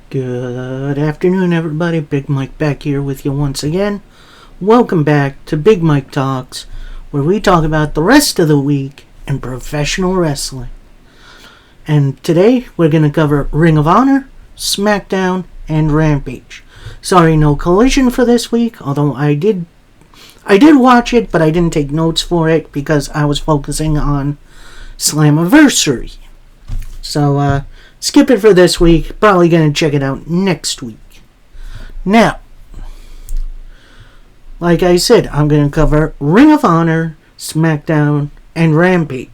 Good afternoon, everybody. Big Mike back here with you once again. Welcome back to Big Mike Talks, where we talk about the rest of the week in professional wrestling. And today we're going to cover Ring of Honor, SmackDown, and Rampage. Sorry, no Collision for this week, although I did watch it, but I didn't take notes for it because I was focusing on Slammiversary. So, skip it for this week. Probably going to check it out next week. Now, like I said, I'm going to cover Ring of Honor, SmackDown, and Rampage.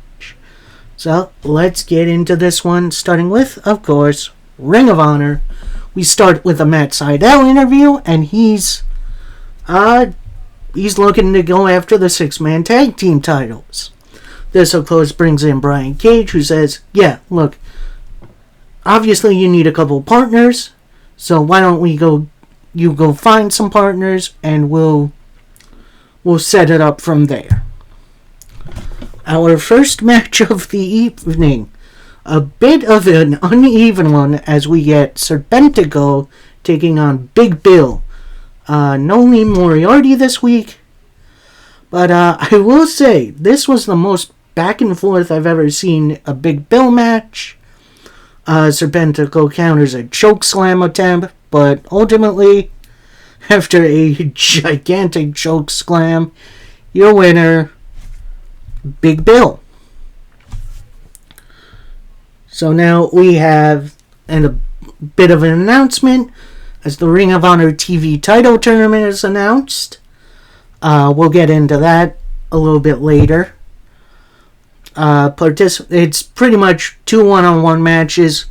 So, let's get into this one, starting with, of course, Ring of Honor. We start with a Matt Sydal interview, and he's looking to go after the six-man tag team titles. This, of course, brings in Brian Cage, who says, yeah, look, obviously you need a couple partners, so why don't you go find some partners, and we'll set it up from there. Our first match of the evening, a bit of an uneven one as we get Serpentico taking on Big Bill. No Lee Moriarty this week, but I will say, this was the most back and forth I've ever seen a Big Bill match. Serpentico counters a choke slam attempt, but ultimately, after a gigantic choke slam, your winner, Big Bill. So now we have a bit of an announcement as the Ring of Honor TV title tournament is announced. We'll get into that a little bit later. It's pretty much 2 one-on-one matches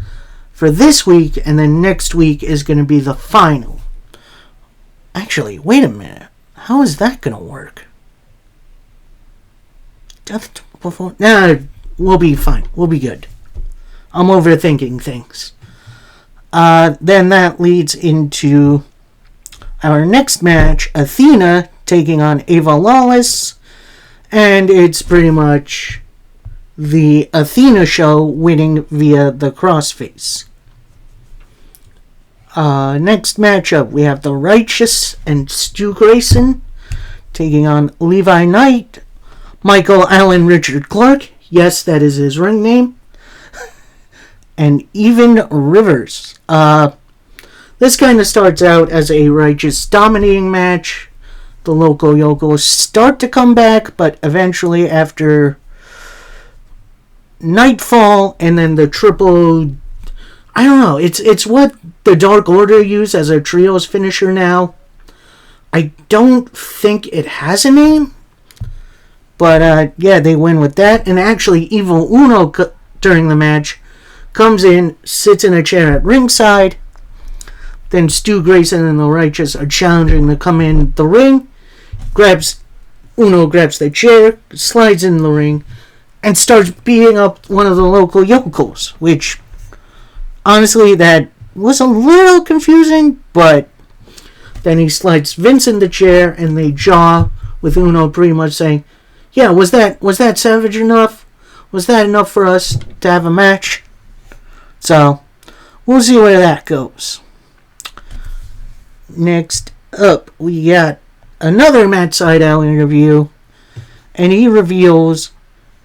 for this week, and then next week is going to be the final. Actually, wait a minute. How is that going to work? Nah, we'll be fine. We'll be good. I'm overthinking things. Then that leads into our next match, Athena taking on Ava Lawless, and it's pretty much the Athena show winning via the crossface. Next matchup, we have the Righteous and Stu Grayson taking on Levi Knight, Michael Allen Richard Clark, yes, that is his ring name, and Even Rivers. This kind of starts out as a Righteous dominating match. The Loco Yocos start to come back, but eventually after Nightfall and then the triple, I don't know, it's what the Dark Order use as a trios finisher now. I don't think it has a name, but yeah, they win with that. And actually Evil Uno during the match comes in, sits in a chair at ringside. Then Stu Grayson and the Righteous are challenging to come in the ring. Uno grabs the chair, slides in the ring, and starts beating up one of the Loco Yocos, which, honestly, that was a little confusing, but then he slides Vince in the chair, and they jaw, with Uno pretty much saying, yeah, was that savage enough? Was that enough for us to have a match? So, we'll see where that goes. Next up, we got another Matt Sydal interview, and he reveals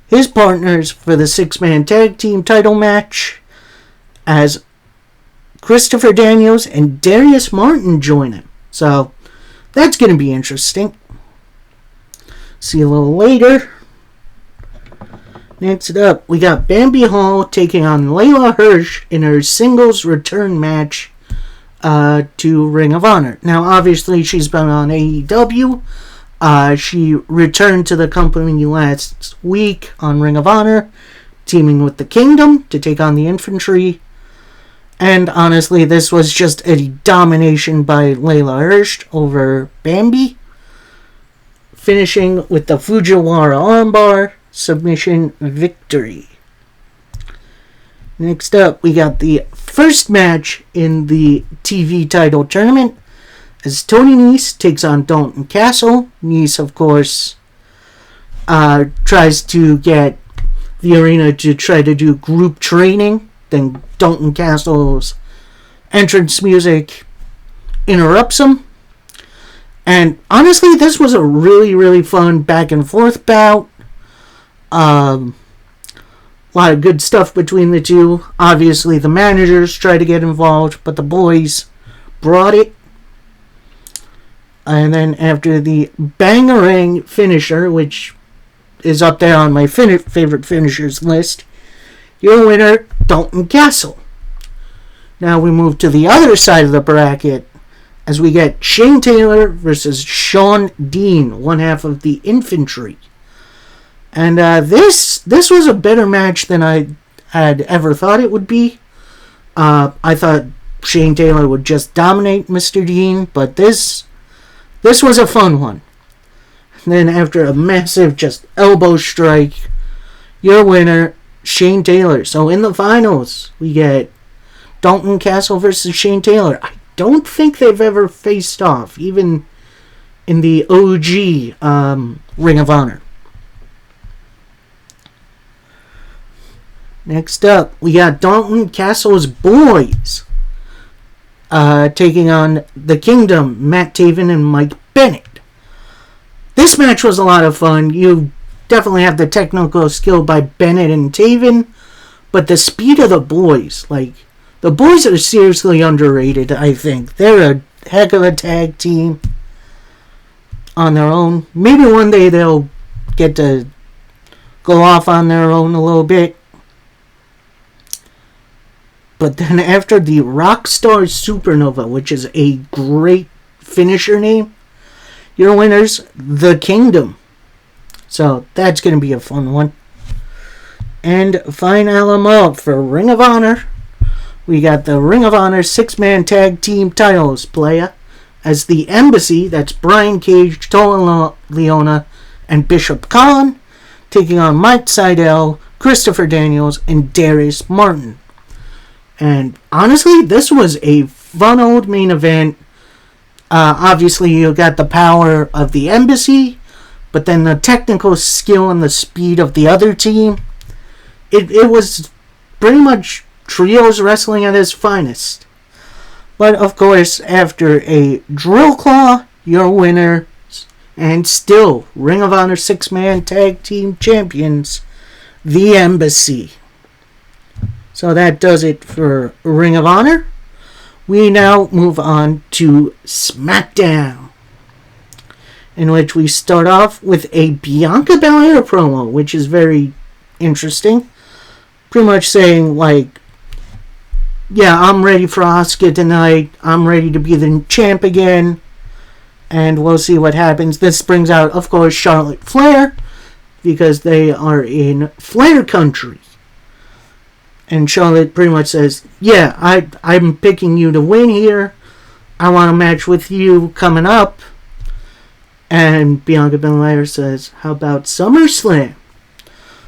his partners for the six-man tag team title match as Christopher Daniels and Darius Martin join him. So, that's going to be interesting. See you a little later. Next up, we got Bambi Hall taking on Layla Hirsch in her singles return match to Ring of Honor. Now, obviously, she's been on AEW. She returned to the company last week on Ring of Honor, teaming with the Kingdom to take on the Infantry. And honestly, this was just a domination by Layla Hirsch over Bambi, finishing with the Fujiwara armbar submission victory. Next up, we got the first match in the TV title tournament as Tony Nese takes on Dalton Castle. Nese, of course, tries to get the arena to try to do group training. Then Dalton Castle's entrance music interrupts them. And honestly, this was a really, really fun back and forth bout. A lot of good stuff between the two. Obviously, the managers tried to get involved, but the boys brought it. And then after the Bangarang finisher, which is up there on my favorite finishers list, your winner, Dalton Castle. Now we move to the other side of the bracket as we get Shane Taylor versus Shawn Dean, one half of the Infantry. And this was a better match than I had ever thought it would be. I thought Shane Taylor would just dominate Mr. Dean, but this was a fun one. And then after a massive just elbow strike, your winner, Shane Taylor. So in the finals, we get Dalton Castle versus Shane Taylor. I don't think they've ever faced off, even in the OG Ring of Honor. Next up, we got Dalton Castle's boys taking on the Kingdom, Matt Taven and Mike Bennett. This match was a lot of fun. You definitely have the technical skill by Bennett and Taven, but the speed of the boys, the boys are seriously underrated, I think. They're a heck of a tag team on their own. Maybe one day they'll get to go off on their own a little bit. But then after the Rockstar Supernova, which is a great finisher name, your winners, the Kingdom. So that's going to be a fun one. And final for Ring of Honor, we got the Ring of Honor 6-man tag team titles playa as the Embassy, that's Brian Cage, Tola Leona, and Bishop Khan, taking on Mike Seidel, Christopher Daniels, and Darius Martin. And honestly, this was a fun old main event. Obviously, you got the power of the Embassy, but then the technical skill and the speed of the other team. It was pretty much trios wrestling at its finest. But of course, after a drill claw, your winner, and still Ring of Honor 6-man tag team champions, the Embassy. So that does it for Ring of Honor. We now move on to SmackDown, in which we start off with a Bianca Belair promo, which is very interesting. Pretty much saying, yeah, I'm ready for Asuka tonight. I'm ready to be the champ again. And we'll see what happens. This brings out, of course, Charlotte Flair, because they are in Flair country. And Charlotte pretty much says, yeah, I'm picking you to win here. I want a match with you coming up. And Bianca Belair says, how about SummerSlam?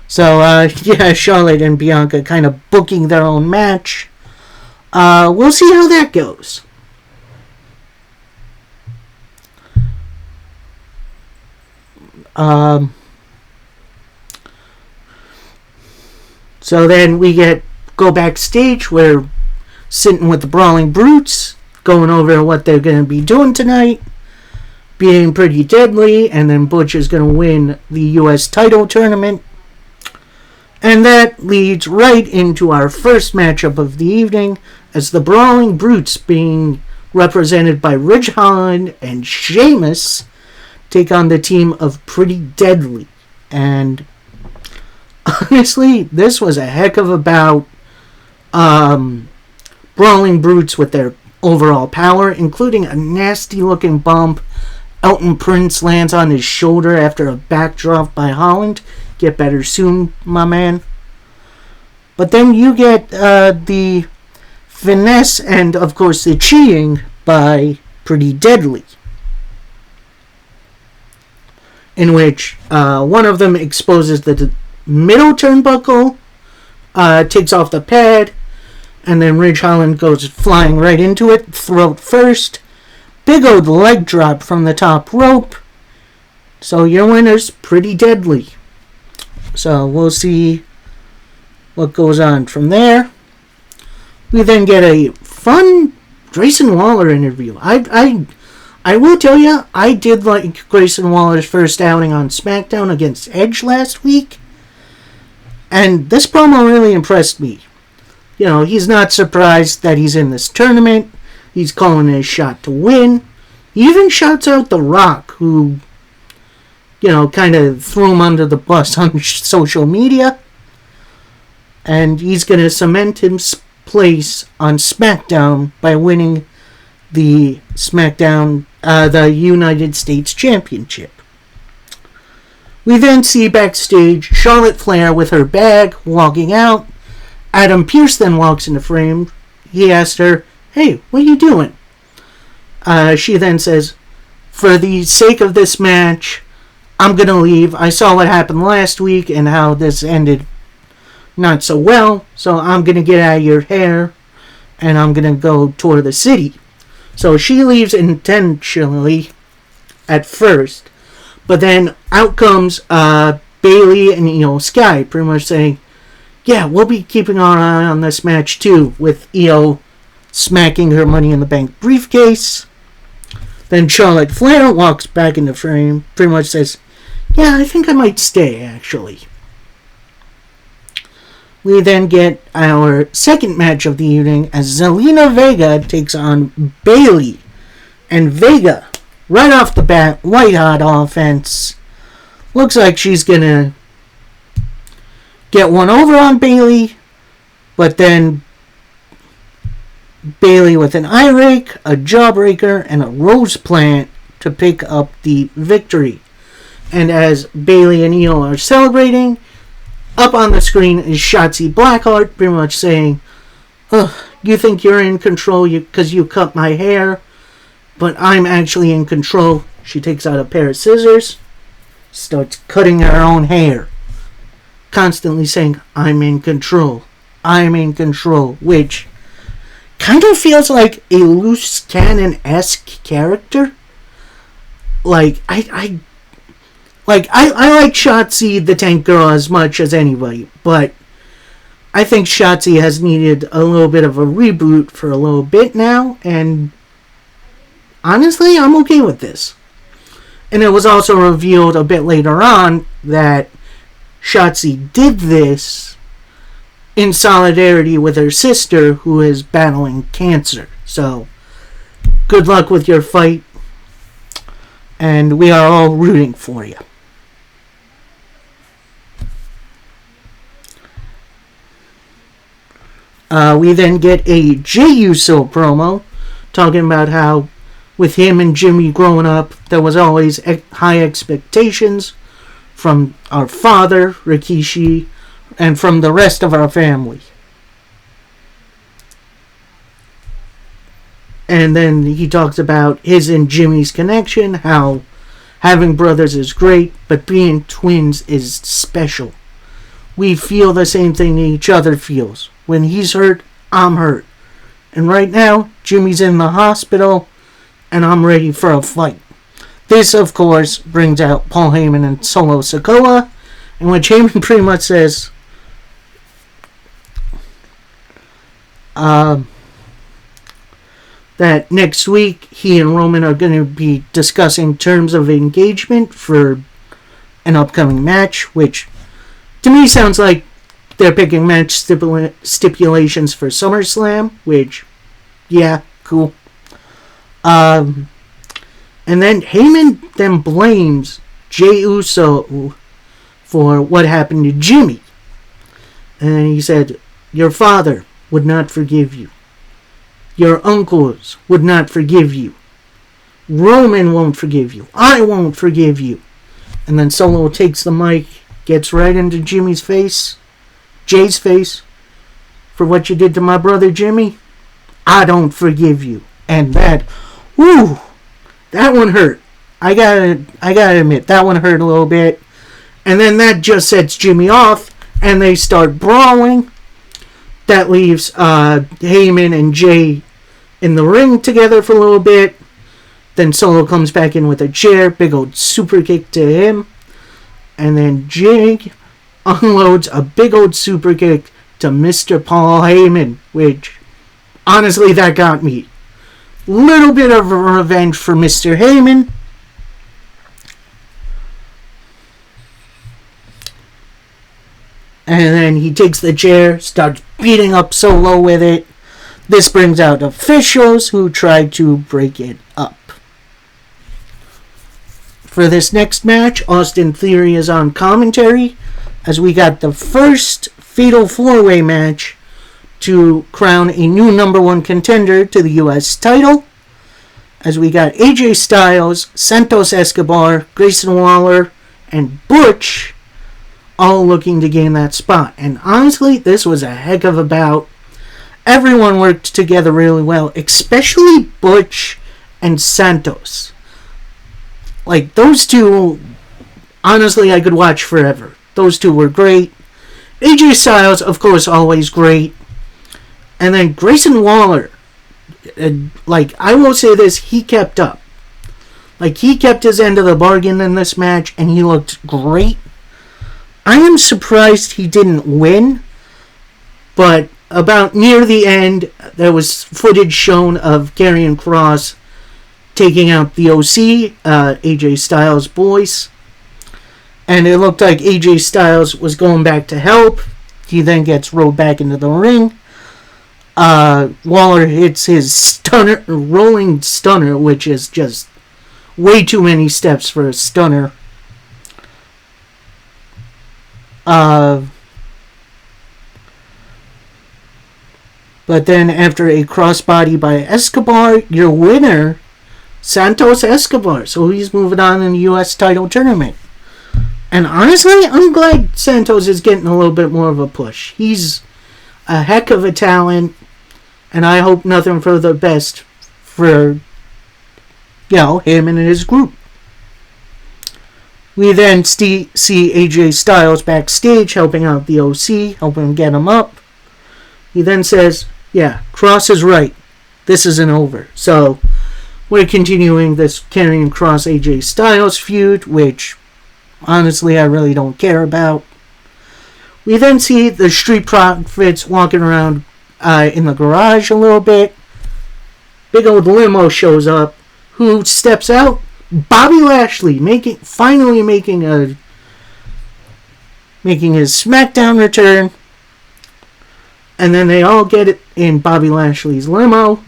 So, yeah, Charlotte and Bianca kind of booking their own match. We'll see how that goes. So then we go backstage. We're sitting with the Brawling Brutes, going over what they're going to be doing tonight, being pretty deadly, and then Butch is going to win the U.S. title tournament. And that leads right into our first matchup of the evening, as the Brawling Brutes, being represented by Ridge Holland and Sheamus, take on the team of Pretty Deadly. And honestly, this was a heck of a bout. Brawling Brutes with their overall power, including a nasty-looking bump. Elton Prince lands on his shoulder after a backdrop by Holland. Get better soon, my man. But then you get the finesse and, of course, the cheating by Pretty Deadly, in which one of them exposes the middle turnbuckle, takes off the pad, and then Ridge Holland goes flying right into it, throat first. Big old leg drop from the top rope. So your winner's Pretty Deadly. So we'll see what goes on from there. We then get a fun Grayson Waller interview. I will tell you, I did like Grayson Waller's first outing on SmackDown against Edge last week. And this promo really impressed me. You know, he's not surprised that he's in this tournament. He's calling his shot to win. He even shouts out The Rock, who, you know, kind of threw him under the bus on social media. And he's going to cement his place on SmackDown by winning the SmackDown, the United States Championship. We then see backstage Charlotte Flair with her bag walking out. Adam Pearce then walks into frame. He asked her, "Hey, what are you doing?" She then says, "For the sake of this match, I'm going to leave. I saw what happened last week and how this ended not so well, so I'm going to get out of your hair and I'm going to go tour the city." So she leaves intentionally at first, but then out comes Bayley and Io Sky, pretty much saying, "Yeah, we'll be keeping our eye on this match too," with Io smacking her Money in the Bank briefcase. Then Charlotte Flair walks back into frame, pretty much says, "Yeah, I think I might stay, actually." We then get our second match of the evening as Zelina Vega takes on Bayley. And Vega, right off the bat, white hot offense. Looks like she's going to get one over on Bayley, but then Bayley with an eye rake, a jawbreaker, and a rose plant to pick up the victory. And as Bayley and Io are celebrating, up on the screen is Shotzi Blackheart, pretty much saying, "Ugh, you think you're in control because you cut my hair, but I'm actually in control." She takes out a pair of scissors, starts cutting her own hair, constantly saying, "I'm in control, I'm in control," which kind of feels like a loose cannon-esque character. I like Shotzi the Tank Girl as much as anybody, but I think Shotzi has needed a little bit of a reboot for a little bit now, and honestly, I'm okay with this. And it was also revealed a bit later on that Shotzi did this in solidarity with her sister, who is battling cancer. So, good luck with your fight, and we are all rooting for you. We then get a Jey Uso promo talking about how with him and Jimmy growing up, there was always high expectations from our father, Rikishi, and from the rest of our family. And then he talks about his and Jimmy's connection, how having brothers is great, but being twins is special. We feel the same thing each other feels. When he's hurt, I'm hurt. And right now, Jimmy's in the hospital, and I'm ready for a fight. This, of course, brings out Paul Heyman and Solo Sikoa, in which Heyman pretty much says, that next week he and Roman are going to be discussing terms of engagement for an upcoming match, which to me sounds like they're picking match stipulations for SummerSlam, which, yeah, cool. And then Heyman then blames Jey Uso for what happened to Jimmy. And he said, "Your father would not forgive you. Your uncles would not forgive you. Roman won't forgive you. I won't forgive you." And then Solo takes the mic, gets right into Jay's face, "For what you did to my brother Jimmy, I don't forgive you." And that one hurt. I gotta admit, that one hurt a little bit. And then that just sets Jimmy off, and they start brawling. That leaves Heyman and Jey in the ring together for a little bit. Then Solo comes back in with a chair, big old super kick to him. And then Jey unloads a big old super kick to Mr. Paul Heyman, which, honestly, that got me. Little bit of revenge for Mr. Heyman. And then he takes the chair, starts beating up Solo with it. This brings out officials who try to break it up. For this next match, Austin Theory is on commentary, as we got the first Fatal 4-Way match to crown a new number 1 contender to the U.S. title, as we got AJ Styles, Santos Escobar, Grayson Waller, and Butch all looking to gain that spot. And honestly, this was a heck of a bout. Everyone worked together really well, especially Butch and Santos. Like, those two, honestly, I could watch forever. Those two were great. AJ Styles, of course, always great. And then Grayson Waller, I will say this, he kept up. He kept his end of the bargain in this match, and he looked great. I am surprised he didn't win, but about near the end, there was footage shown of Karrion Kross taking out the OC, AJ Styles' boys, and it looked like AJ Styles was going back to help. He then gets rolled back into the ring. Waller hits his rolling stunner, which is just way too many steps for a stunner. But then after a crossbody by Escobar, your winner, Santos Escobar. So he's moving on in the U.S. title tournament. And honestly, I'm glad Santos is getting a little bit more of a push. He's a heck of a talent, and I hope nothing for the best for, him and his group. We then see AJ Styles backstage helping out the OC, helping get him up. He then says, Kross is right. This isn't over. So, we're continuing this Karrion Kross AJ Styles feud, which, honestly, I really don't care about. We then see the Street Profits walking around in the garage a little bit. Big old limo shows up. Who steps out? Bobby Lashley, finally making his SmackDown return. And then they all get it in Bobby Lashley's limo,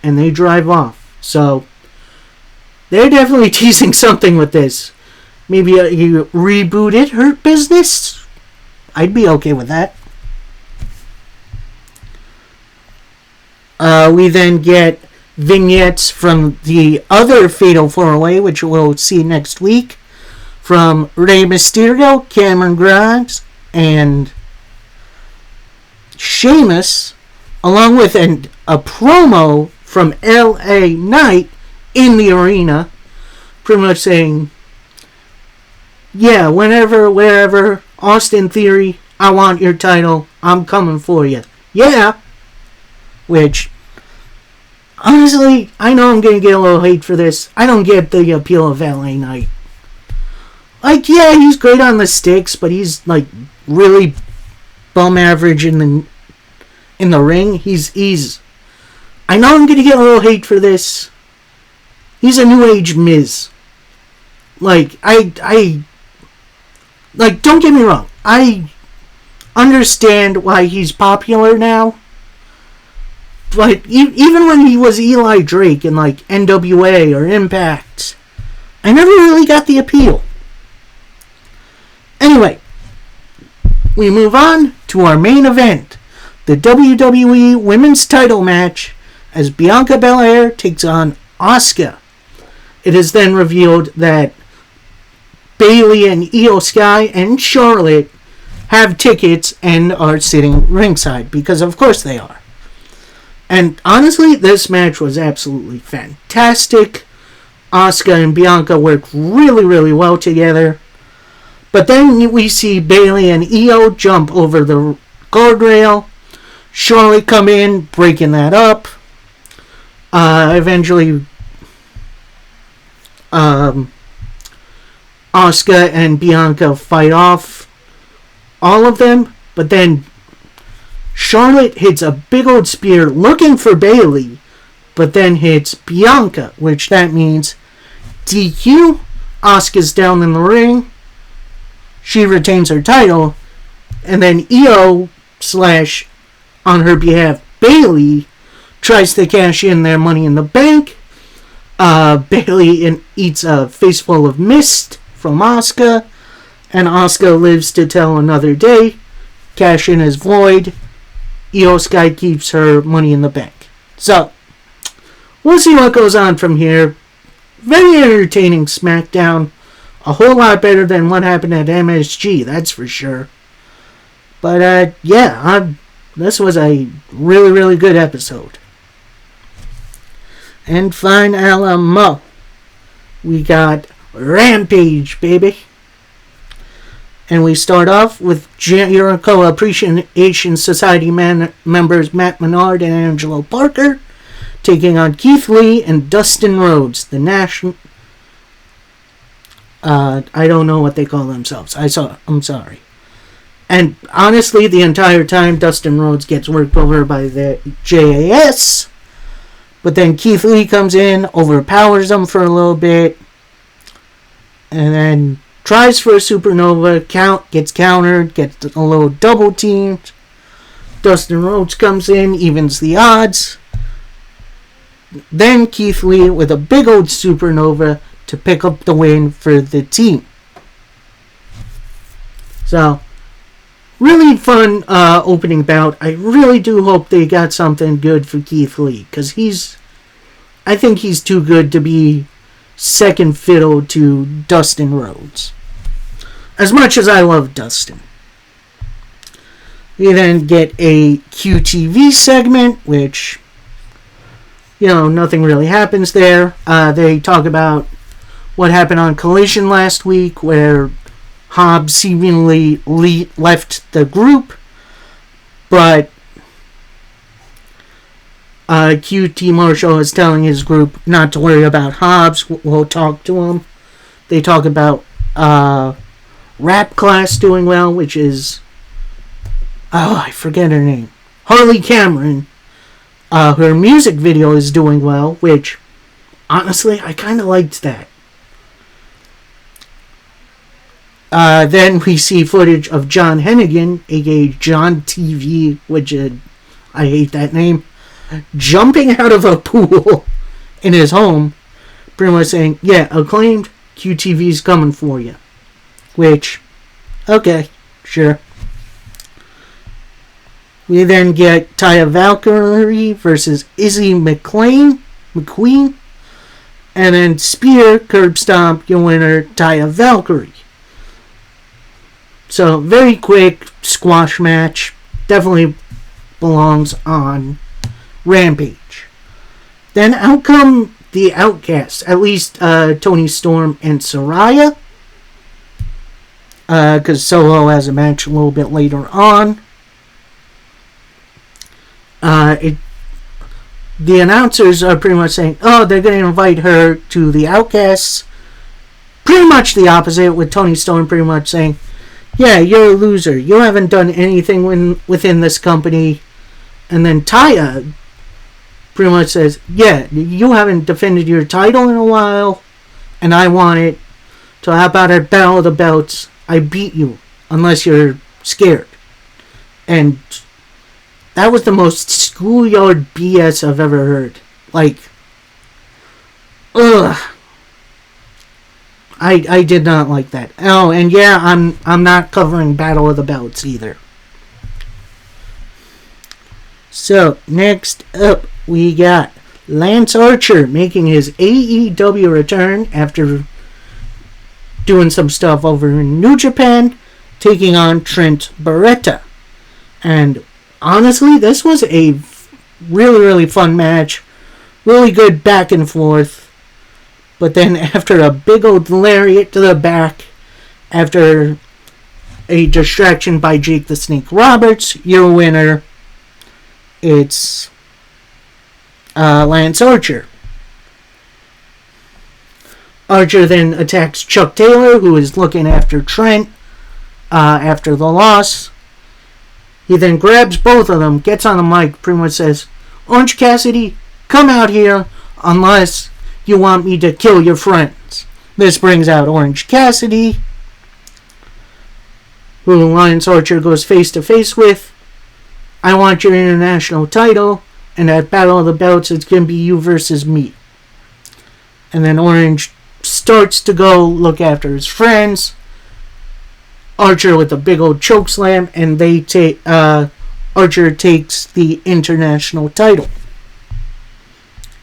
and they drive off. So, they're definitely teasing something with this. Maybe you rebooted Hurt Business? I'd be okay with that. We then get vignettes from the other Fatal 4-Way, which we'll see next week, from Rey Mysterio, Cameron Grimes, and Sheamus, along with a promo from LA Knight in the arena, pretty much saying, whenever, wherever, Austin Theory, I want your title, I'm coming for you. Yeah! Which, honestly, I know I'm going to get a little hate for this. I don't get the appeal of LA Knight. He's great on the sticks, but he's, really bum average in the ring. He's I know I'm going to get a little hate for this. He's a new age Miz. Don't get me wrong. I understand why he's popular now. But even when he was Eli Drake in NWA or Impact, I never really got the appeal. Anyway, we move on to our main event, the WWE Women's Title match, as Bianca Belair takes on Asuka. It is then revealed that Bayley and Io Sky and Charlotte have tickets and are sitting ringside, because of course they are. And honestly, this match was absolutely fantastic. Asuka and Bianca worked really, really well together. But then we see Bayley and Io jump over the guardrail. Charlotte come in, breaking that up. Eventually, Asuka and Bianca fight off all of them. But then Charlotte hits a big old spear looking for Bayley, but then hits Bianca, which that means DQ. Asuka's down in the ring. She retains her title, and then Io slash, on her behalf, Bayley tries to cash in their Money in the Bank. Bayley eats a face full of mist from Asuka, and Asuka lives to tell another day. Cash in is void. Io Sky keeps her Money in the Bank. So, we'll see what goes on from here. Very entertaining SmackDown. A whole lot better than what happened at MSG, that's for sure. But, this was a really, really good episode. And finally, we got Rampage, baby. And we start off with Jericho Appreciation Society members Matt Menard and Angelo Parker taking on Keith Lee and Dustin Rhodes, the national... I don't know what they call themselves. I'm sorry. And honestly, the entire time, Dustin Rhodes gets worked over by the JAS. But then Keith Lee comes in, overpowers them for a little bit, and then tries for a supernova, gets countered, gets a little double teamed. Dustin Rhodes comes in, evens the odds. Then Keith Lee with a big old supernova to pick up the win for the team. So, really fun opening bout. I really do hope they got something good for Keith Lee, because I think he's too good to be second fiddle to Dustin Rhodes. As much as I love Dustin. We then get a QTV segment, which, nothing really happens there. They talk about what happened on Collision last week, where Hobbs seemingly left the group, but QT Marshall is telling his group not to worry about Hobbs. We'll talk to him. They talk about Rap Class doing well, which is... I forget her name. Harley Cameron. Her music video is doing well, which, honestly, I kind of liked that. Then we see footage of John Hennigan, aka John TV, which I hate that name, jumping out of a pool in his home, pretty much saying, yeah, Acclaimed, QTV's coming for you. Which, okay, sure. We then get Taya Valkyrie versus Izzy McQueen, and then Spear, Curb Stomp, your winner, Taya Valkyrie. So, very quick squash match. Definitely belongs on Rampage. Then out come the Outcasts. At least Toni Storm and Saraya. Because Solo has a match a little bit later on. The announcers are pretty much saying, they're going to invite her to the Outcasts. Pretty much the opposite, with Toni Storm pretty much saying, yeah, you're a loser. You haven't done anything within this company. And then Taya pretty much says, yeah, you haven't defended your title in a while, and I want it. So how about at Battle of the Belts, I beat you, unless you're scared. And that was the most schoolyard BS I've ever heard. Like, ugh. I did not like that. Oh, and yeah, I'm not covering Battle of the Belts either. So, next up, we got Lance Archer making his AEW return after doing some stuff over in New Japan, taking on Trent Beretta. And honestly, this was a really, really fun match. Really good back and forth. But then after a big old lariat to the back, after a distraction by Jake the Snake Roberts, your winner, it's Lance Archer. Archer then attacks Chuck Taylor, who is looking after Trent after the loss. He then grabs both of them, gets on the mic, pretty much says, Orange Cassidy, come out here unless you want me to kill your friends. This brings out Orange Cassidy, who Lance Archer goes face to face with. I want your international title, and at Battle of the Belts, it's going to be you versus me. And then Orange starts to go look after his friends. Archer with a big old choke slam, and they take Archer takes the international title.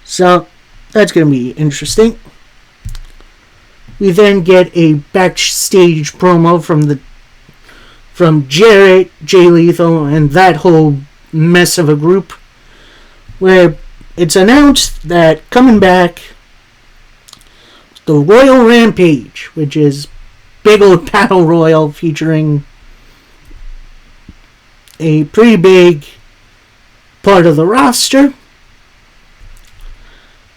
So that's going to be interesting. We then get a backstage promo from Jarrett, Jay Lethal, and that whole mess of a group, where it's announced that coming back, the Royal Rampage, which is big old battle royal featuring a pretty big part of the roster.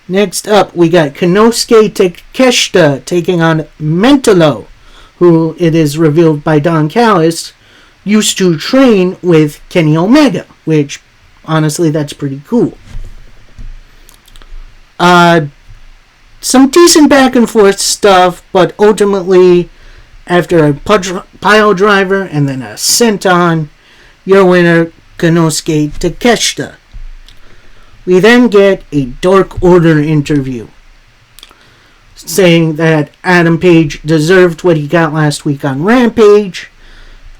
Next up, we got Konosuke Takeshita taking on Mentalo, who, it is revealed by Don Callis, used to train with Kenny Omega, which, honestly, that's pretty cool. Some decent back and forth stuff, but ultimately, after a pile driver and then a senton, your winner, Konosuke Takeshita. We then get a Dark Order interview saying that Adam Page deserved what he got last week on Rampage,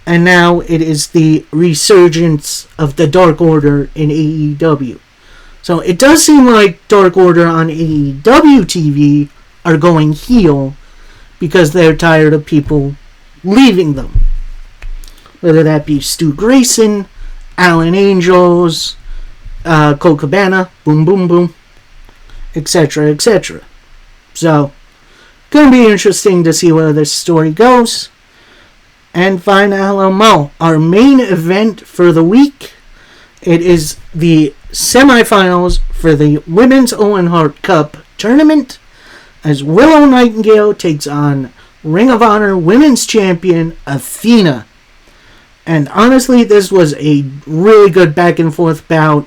and now it is the resurgence of the Dark Order in AEW. So it does seem like Dark Order on AEW TV are going heel because they're tired of people leaving them. Whether that be Stu Grayson, Alan Angels, Colt Cabana, Boom Boom Boom, etc., etc. So, gonna be interesting to see where this story goes. And finally, our main event for the week. It is the semifinals for the Women's Owen Hart Cup tournament, as Willow Nightingale takes on Ring of Honor Women's Champion Athena. And honestly, this was a really good back and forth bout.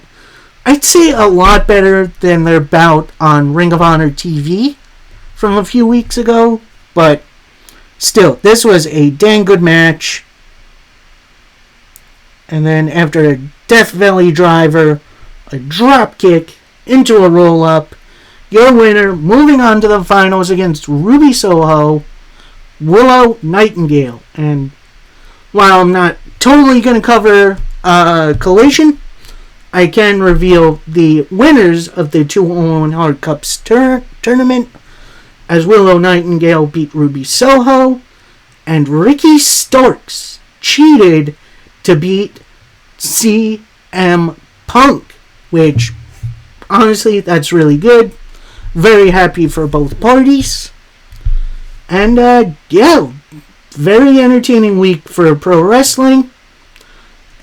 I'd say a lot better than their bout on Ring of Honor TV from a few weeks ago, but still, this was a dang good match. And then after a Death Valley driver, a drop kick into a roll up, your winner, moving on to the finals against Ruby Soho, Willow Nightingale. And while I'm not totally going to cover Collision, I can reveal the winners of the two Owen Hart Cups tournament, as Willow Nightingale beat Ruby Soho, and Ricky Starks cheated to beat CM Punk, which, honestly, that's really good. Very happy for both parties. And, very entertaining week for pro wrestling.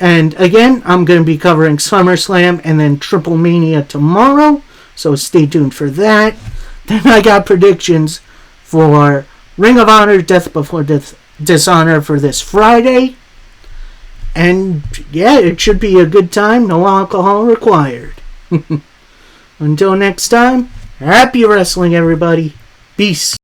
And again, I'm going to be covering SummerSlam and then Triple Mania tomorrow, so stay tuned for that. Then I got predictions for Ring of Honor Death Before Dishonor for this Friday. And yeah, it should be a good time, no alcohol required. Until next time, happy wrestling, everybody. Peace.